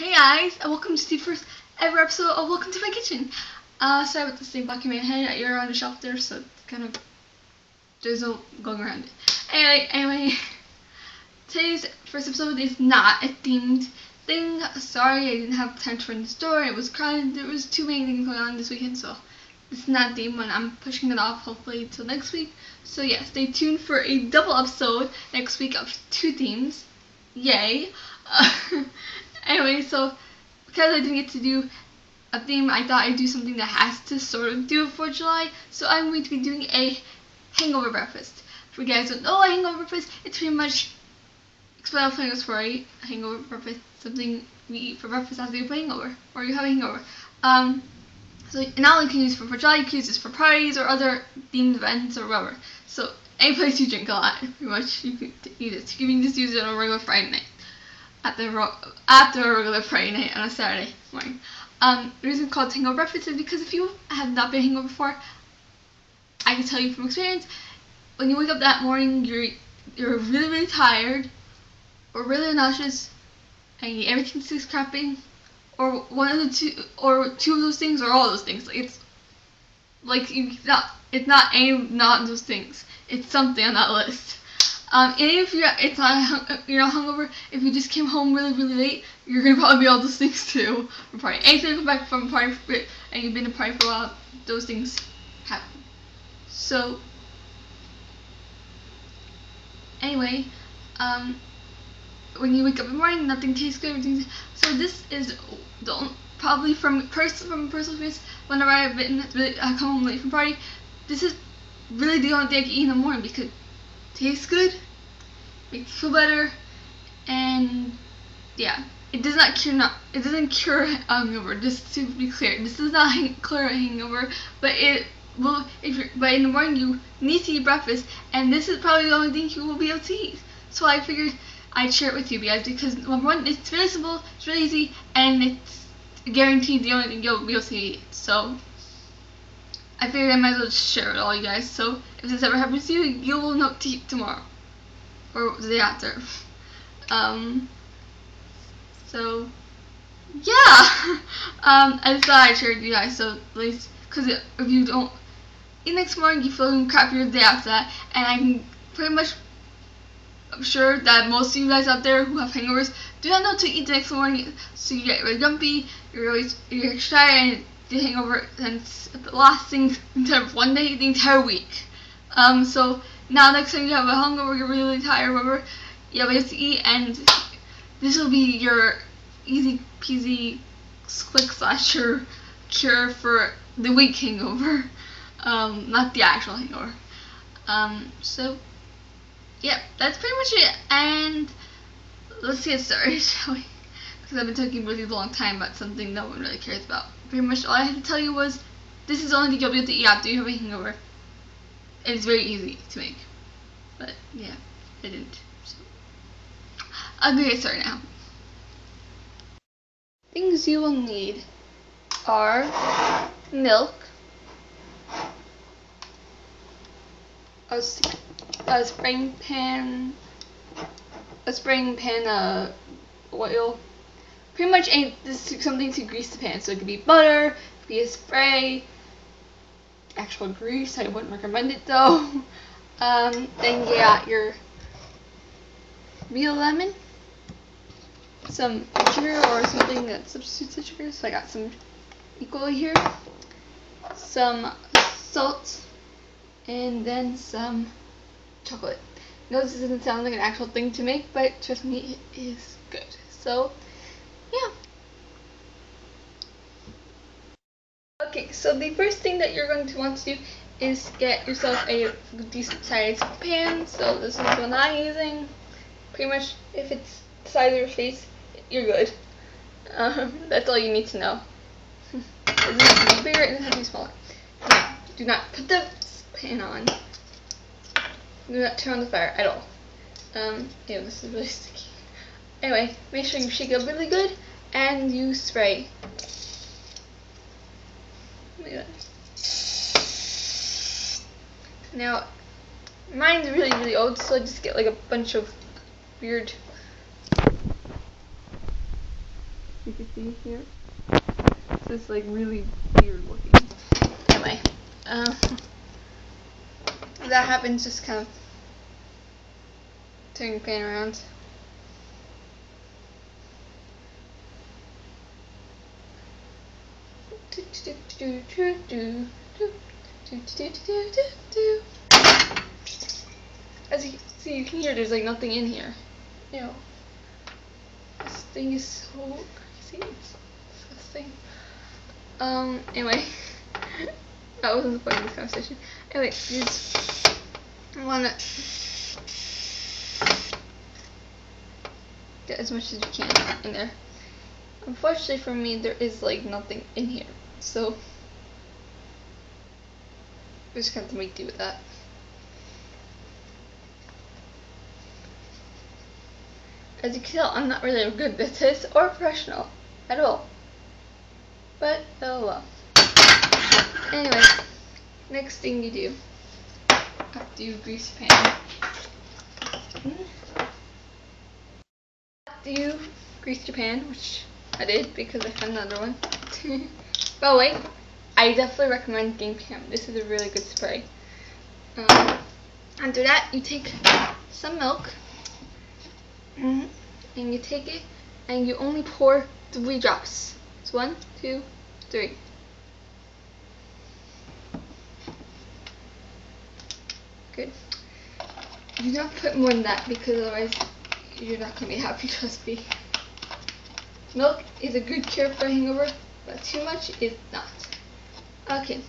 Hey guys, and welcome to the first ever episode of Welcome to My Kitchen. Sorry about this thing blocking my head. You're on the shelf there, so it's kind of, there's no going around it. Anyway, today's first episode is not a themed thing. Sorry, I didn't have time to run the store. It was crowded. There was too many things going on this weekend, so it's not themed, and I'm pushing it off hopefully till next week. So yeah, stay tuned for a double episode next week of 2 themes. Yay! Anyway, so because I didn't get to do a theme, I thought I'd do something that has to sort of do it for July. So I'm going to be doing a hangover breakfast. For you guys who don't know a hangover breakfast, it's pretty much self-explanatory for a hangover breakfast. Something we eat for breakfast after you have a hangover, or you have a hangover. So not only can you use it for July, you can use this for parties or other themed events or whatever. So any place you drink a lot, pretty much, you can use it. You can just use it on a regular Friday night. After a regular Friday night on a Saturday morning. The reason it's called hangover breakfast is because if you have not been hangover before, I can tell you from experience, when you wake up that morning, you're really tired, or really nauseous, and everything's crapping, or one of the two, or two of those things, or all those things. It's not those things. It's something on that list. And if you're not hungover, if you just came home really late, you're gonna probably be all those things too. From party. Anytime you come back from a party and you've been to a party for a while, those things happen. So anyway, when you wake up in the morning, nothing tastes good. So this is probably from personal experience. Whenever I've come home late from a party, this is really the only thing I can eat in the morning because tastes good, makes you feel better, and yeah, it doesn't cure hangover. Just to be clear, this does not cure a hangover, but it will. But in the morning you need to eat breakfast, and this is probably the only thing you will be able to eat. So I figured I'd share it with you guys because number one, it's really simple, it's really easy, and it's guaranteed the only thing you'll be able to eat. So I figured I might as well just share it with all you guys, so if this ever happens to you, you will know to eat tomorrow, or the day after. So, yeah! I just thought I'd share it with you guys, so at least, because if you don't eat next morning, you feel crappier the day after that, and I'm sure that most of you guys out there who have hangovers do not know to eat the next morning, so you get really grumpy, you're tired, and the hangover ends lasting instead of one day, the entire week. So now next time you have a hangover, you're really tired, whatever, you have ways to eat, and this will be your easy peasy quick cure for the week hangover, not the actual hangover. So yeah, that's pretty much it, and let's get started, shall we? Because I've been talking really long time about something no one really cares about. Pretty much all I had to tell you was, this is the only thing you'll be able to eat after you have a hangover. And it's very easy to make. But yeah, I didn't. So I'm gonna get started now. Things you will need are milk, a spraying pan, oil. Pretty much something to grease the pan. So it could be butter, it could be a spray, actual grease. I wouldn't recommend it though. Then you got your real lemon, some sugar or something that substitutes the sugar. So I got some equally here, some salt, and then some chocolate. No, this doesn't sound like an actual thing to make, but trust me, it is good. So yeah. Okay, so the first thing that you're going to want to do is get yourself a decent sized pan. So this is the one I'm using. Pretty much, if it's the size of your face, you're good. That's all you need to know. It has to be bigger and it has to be smaller. Now, do not put the pan on. Do not turn on the fire at all. Yeah, this is really sticky. Anyway, make sure you shake it up really good and you spray. Now, mine's really old, so I just get like a bunch of weird You can see here. So it's like really weird looking. Anyway, that happens, just kind of turn your pan around. As you can see, you can hear there's like nothing in here. You know, this thing is so crazy. It's disgusting. Anyway, that wasn't the point of this conversation. Anyway, you just wanna get as much as you can in there. Unfortunately for me, there is like nothing in here, so we just have to make do with that. As you can tell, I'm not really good at this or professional at all. But oh well. Anyway, next thing you do after you grease your pan. After you grease your pan, which I did because I found another one. By the way, I definitely recommend Game Cam. This is a really good spray. After that, you take some milk. And you take it and you only pour 3 drops. It's 1, 2, 3. Good. Do not put more than that because otherwise you're not going to be happy, trust me. Milk is a good cure for a hangover, but too much is not. Okay,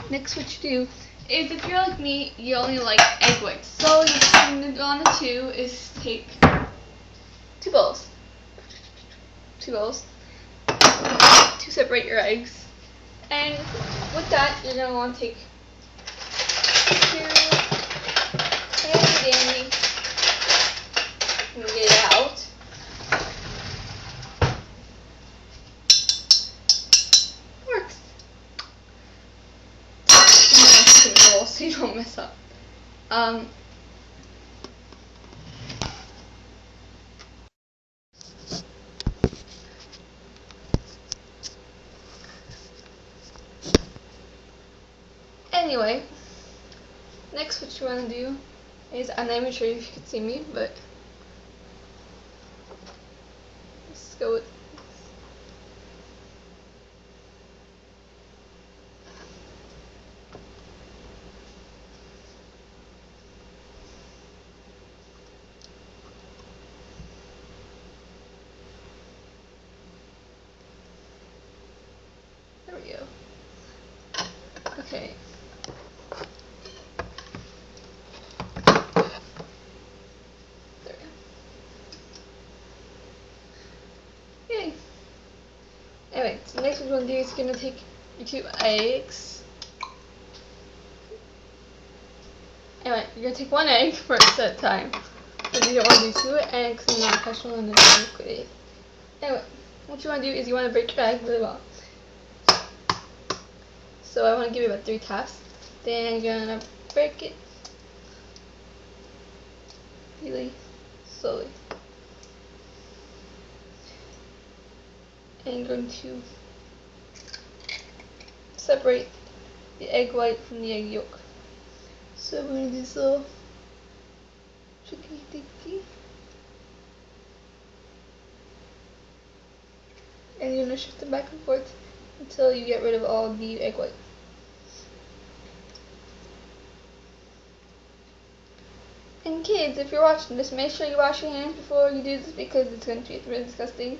next what you do is, if you're like me, you only like egg whites. So what you're going to do is take 2 bowls. 2 bowls to separate your eggs. And with that, you're going to want to take 2 handy dandy and get it out. Works. So you don't mess up. Anyway, next what you want to do is, I'm not even sure if you can see me, but let's go with this. There we go. Okay. There we go. Yay. Anyway, so next what you want to do is you're going to take your 2 eggs. Anyway, you're going to take 1 egg first at a time. Because you don't want to do 2 eggs and then professional and then liquidate. Anyway, what you want to do is you want to break your egg really well. So I want to give it about 3 taps. Then you're going to break it really slowly. And you're going to separate the egg white from the egg yolk. So we're going to do this little tricky dicky. And you're going to shift it back and forth until you get rid of all the egg white. And kids, if you're watching this, make sure you wash your hands before you do this because it's going to be really disgusting.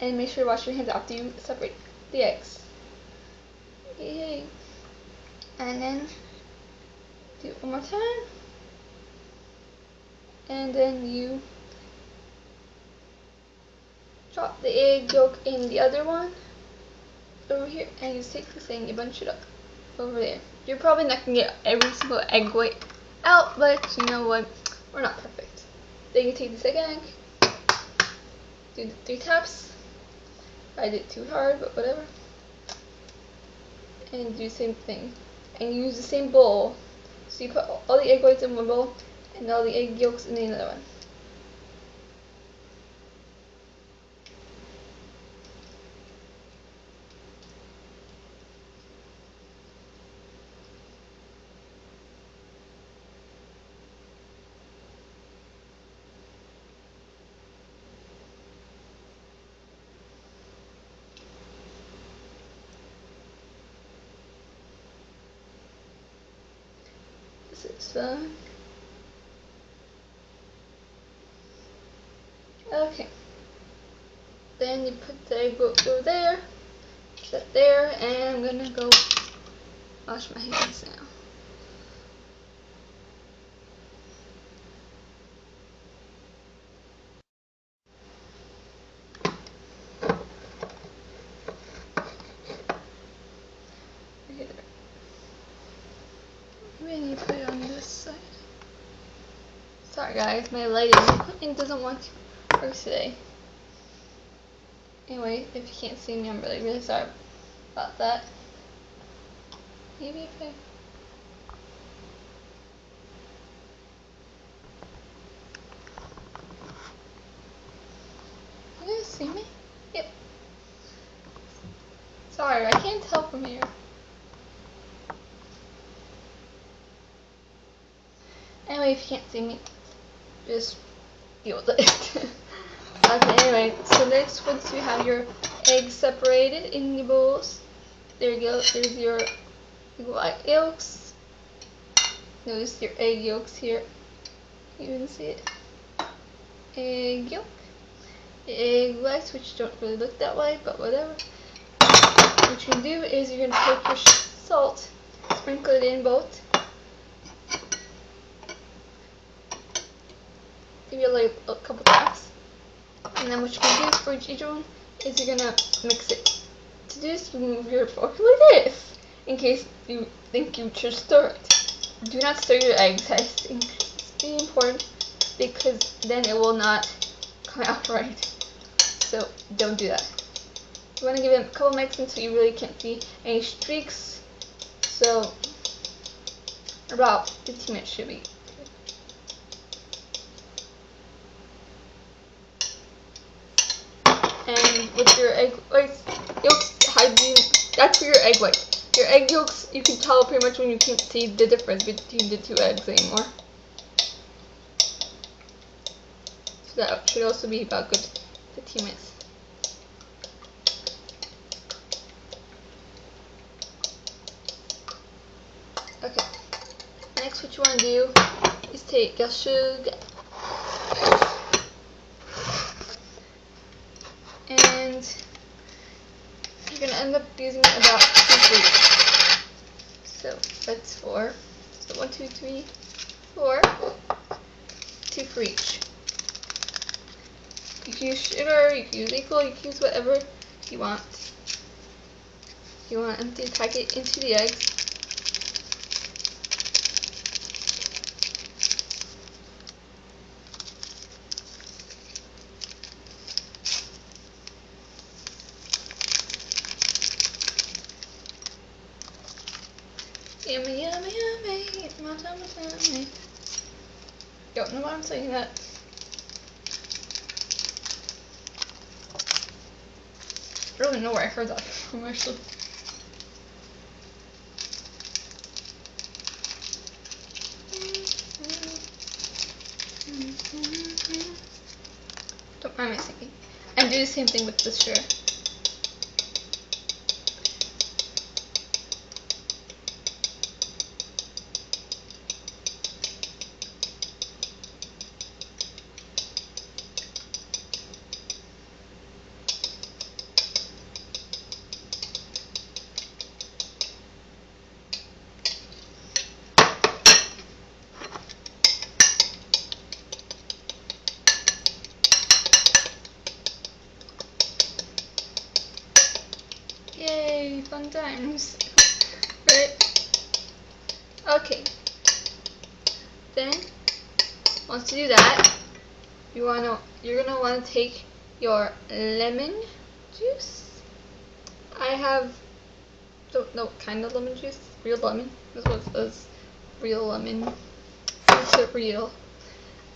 And make sure you wash your hands after you separate the eggs. Yay. And then do it one more time. And then you drop the egg yolk in the other one over here, and you just take this thing, you bunch it up over there. You're probably not going to get every single egg white out, but you know what, we're not perfect. Then you take the second egg, do the 3 taps. I did it too hard, but whatever. And do the same thing. And you use the same bowl. So you put all the egg whites in one bowl and all the egg yolks in another one. This is fun. Okay. Then you put the egg over there, put that there, and I'm gonna go wash my hands now. Okay, there. Maybe I need to put it on this side. Sorry guys, my lighting doesn't want to work today. Anyway, if you can't see me, I'm really sorry about that. Maybe if I... You guys see me? Yep. Sorry, I can't tell from here. Anyway, if you can't see me, just deal with it. Okay, anyway, so next, once you have your eggs separated in your bowls, there you go, there's your white yolks. Notice your egg yolks here. You can see it. Egg yolk. Egg whites, which don't really look that way, but whatever. What you can do is you're going to take your salt, sprinkle it in both. Give it like a couple taps. And then what you can do for each one is you're going to mix it. To do this, you move your fork like this, in case you think you should stir it. Do not stir your eggs. I think it's really important because then it will not come out right. So don't do that. You want to give it a couple mix until you really can't see any streaks. So about 15 minutes should be. And with your egg whites, yolks, that's for your egg whites. Your egg yolks, you can tell pretty much when you can't see the difference between the two eggs anymore. So that should also be about good 15 minutes. Okay. Next, what you want to do is take your sugar and you're going to end up using about 2 for each. So that's 4. So 1, 2, 3, 4. 2 for each. You can use sugar, you can use equal, you can use whatever you want. You want to empty the packet into the eggs. Yummy, yummy, yummy, it's my tummy, tummy. Don't know why I'm saying that. I don't even know where I heard that from, actually. Don't mind my singing. And do the same thing with the sugar. Yay, fun times. Right? Okay. Then, once you do that, you're gonna want to take your lemon juice. I have, don't know what kind of lemon juice. Real lemon. This one says real lemon. Is it real?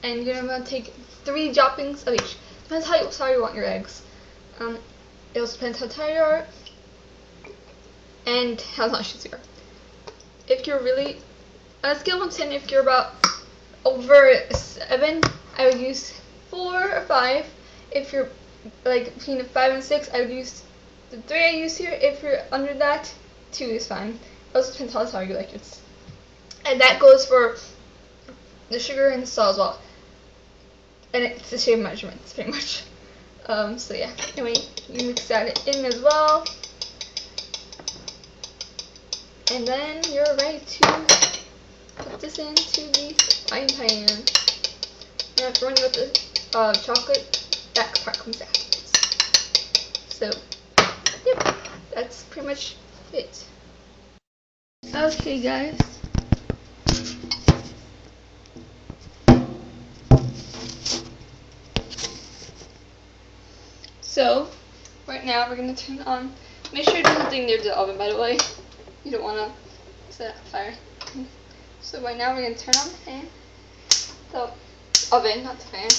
And you're gonna want to take 3 droppings of each. Depends how sour you want your eggs. It also depends how tired you are and how nauseous you are. If you're really, on a scale of 1 to 10, if you're about over 7, I would use 4 or 5. If you're like between 5 and 6, I would use the 3 I use here. If you're under that, 2 is fine. It also depends how sour you like it. And that goes for the sugar and the salt as well. And it's the same measurements, pretty much. So yeah, anyway, you mix that in as well. And then you're ready to put this into the frying pan. Now if you're wondering what the chocolate, that part comes afterwards. So, yep, that's pretty much it. Okay guys. So, right now we're going to turn it on. Make sure there's nothing near the oven, by the way. You don't want to set it on fire. So right now we're going to turn on the fan. The oven, not the fan.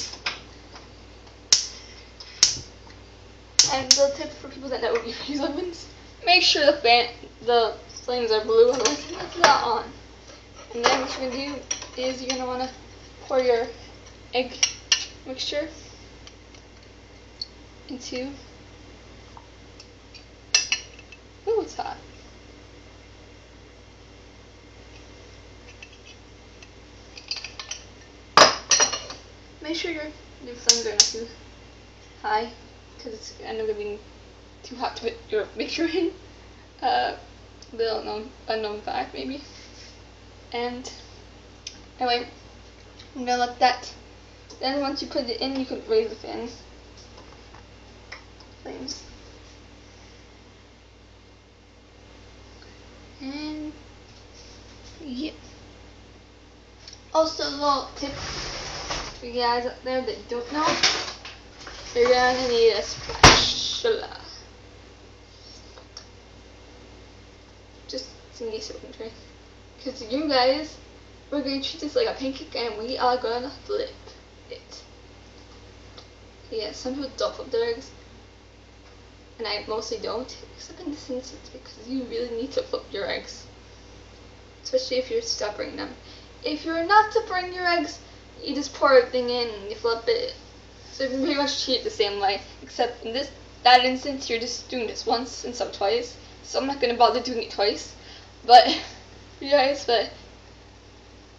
And the tip for people that don't use ovens, make sure the flames are blue, otherwise it's not on. And then what you're going to do is you're going to want to pour your egg mixture into, ooh, it's hot. Make sure your flames are not too high, because it's end up being too hot to put your mixture in. Little unknown fact maybe. And anyway, I'm gonna let that. Then once you put it in, you can raise the fan flames. And yep. Also, a little tip for you guys out there that don't know, you're gonna need a spatula. Just in case you wondering. Because you guys, we're going to treat this like a pancake and we are going to flip it. Yeah, some people don't flip their eggs. And I mostly don't, except in this instance, because you really need to flip your eggs. Especially if you're separating them. If you're not separating your eggs, you just pour everything in and you flip it. So you can pretty much treat it the same way, except in that instance, you're just doing this once instead of twice. So I'm not going to bother doing it twice. But, you guys,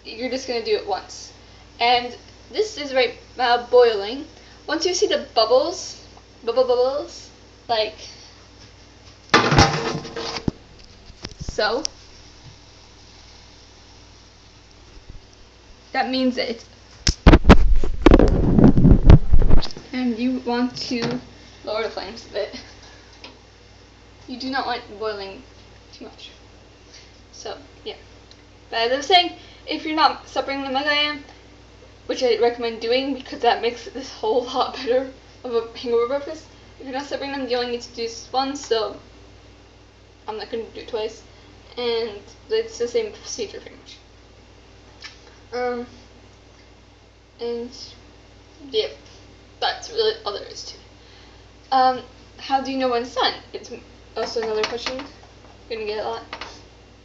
you're just going to do it once. And this is right now boiling. Once you see the bubbles, like so, that means that it's, and you want to lower the flames a bit. You do not want boiling too much. So, yeah. But as I was saying, if you're not separating them like I am, which I recommend doing because that makes this whole lot better of a hangover breakfast. If you're not separating them, you only need to do this once, so I'm not going to do it twice. And it's the same procedure pretty much. And yeah, that's really all there is to it. How do you know when it's done? It's also another question. You're going to get a lot.